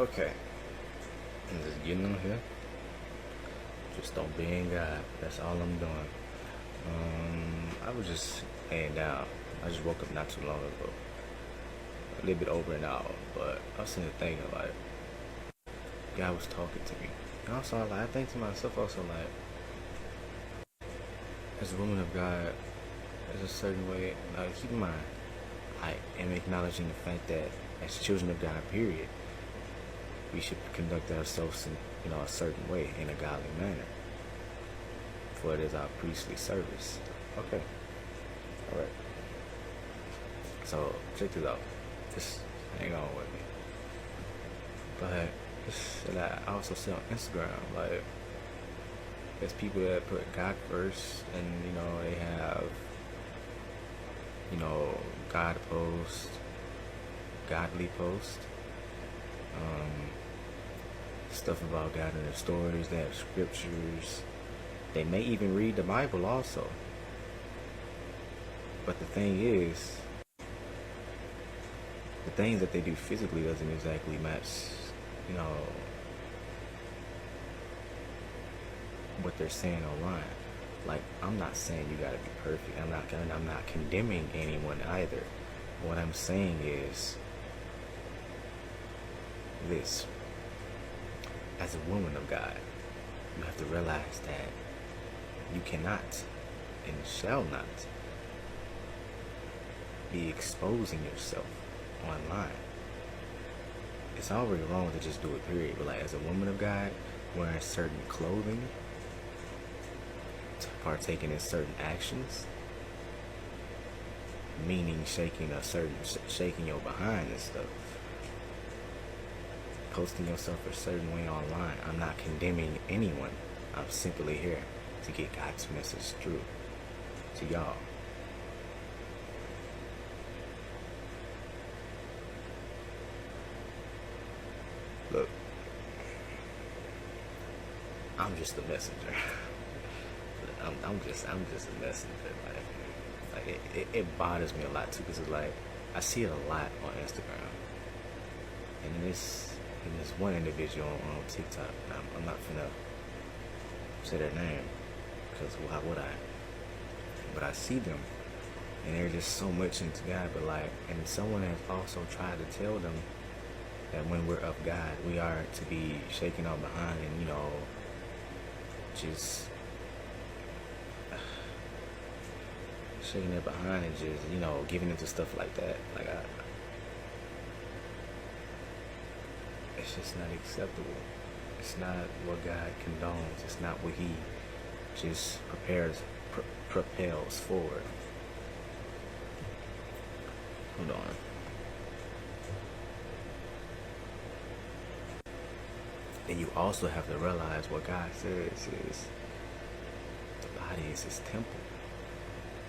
Okay, I'm just getting on here. Just obeying God. That's all I'm doing. I was just laying down. I just woke up not too long ago. A little bit over an hour, but I was sitting there thinking like God was talking to me. And also I think to myself also like as a woman of God, there's a certain way keep in mind I am acknowledging the fact that as children of God, period, we should conduct ourselves in a certain way in a godly manner. For it is our priestly service. Okay. Alright. So check this out. Just hang on with me. But I also see on Instagram, like there's people that put God first and they have God post, godly post, stuff about God in their stories. They have scriptures. They may even read the Bible also. But the thing is, the things that they do physically doesn't exactly match, what they're saying online. Like, I'm not saying you gotta be perfect. I'm not condemning anyone either. What I'm saying is this: as a woman of God, you have to realize that you cannot and shall not be exposing yourself online. It's already wrong to just do it, period. But like as a woman of God, wearing certain clothing, partaking in certain actions, meaning shaking your behind and stuff, posting yourself a certain way online. I'm not condemning anyone. I'm simply here to get God's message through to y'all. Look, I'm just a messenger. I'm just a messenger. Like it bothers me a lot too, because it's like I see it a lot on Instagram, and then there's one individual on TikTok. I'm not finna say their name because why would I? But I see them, and they're just so much into God. But like, and someone has also tried to tell them that when we're of God, we are to be shaking our behind and just shaking their behind and just giving into stuff like that. Like it's just not acceptable. It's not what God condones. It's not what He just propels forward. Hold on. And you also have to realize what God says is the body is His temple.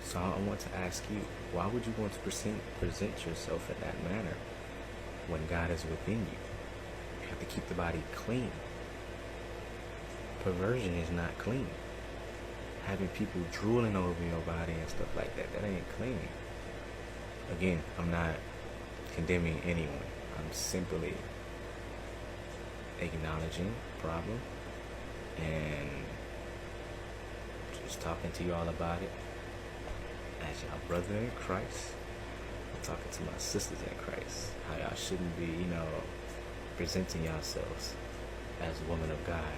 So I want to ask you, why would you want to present yourself in that manner when God is within you? You have to keep the body clean. Perversion is not clean. Having people drooling over your body and stuff like that, that ain't clean. Again, I'm not condemning anyone. I'm simply acknowledging the problem and just talking to you all about it as y'all brother in Christ. I'm talking to my sisters in Christ, how y'all shouldn't be presenting yourselves as a woman of God.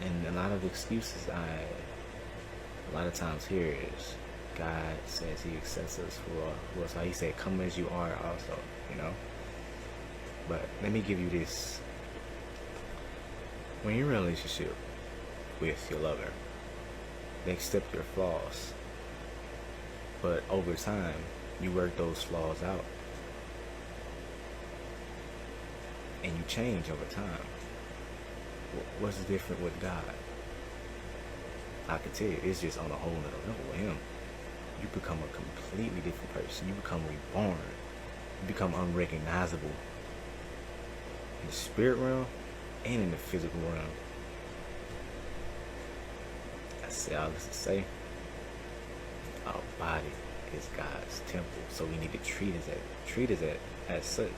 And a lot of excuses a lot of times hear is God says He accepts us for us. So He said, come as you are also, But let me give you this. When you're in a relationship with your lover, they accept your flaws. But over time, you work those flaws out. And you change over time. What's different with God? I can tell you, it's just on a whole nother level with Him. You become a completely different person. You become reborn. You become unrecognizable in the spirit realm and in the physical realm. I say all this to say, our body is God's temple, so we need to treat it as such.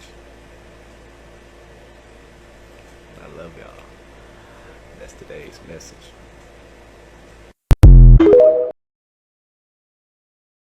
I love y'all. That's today's message.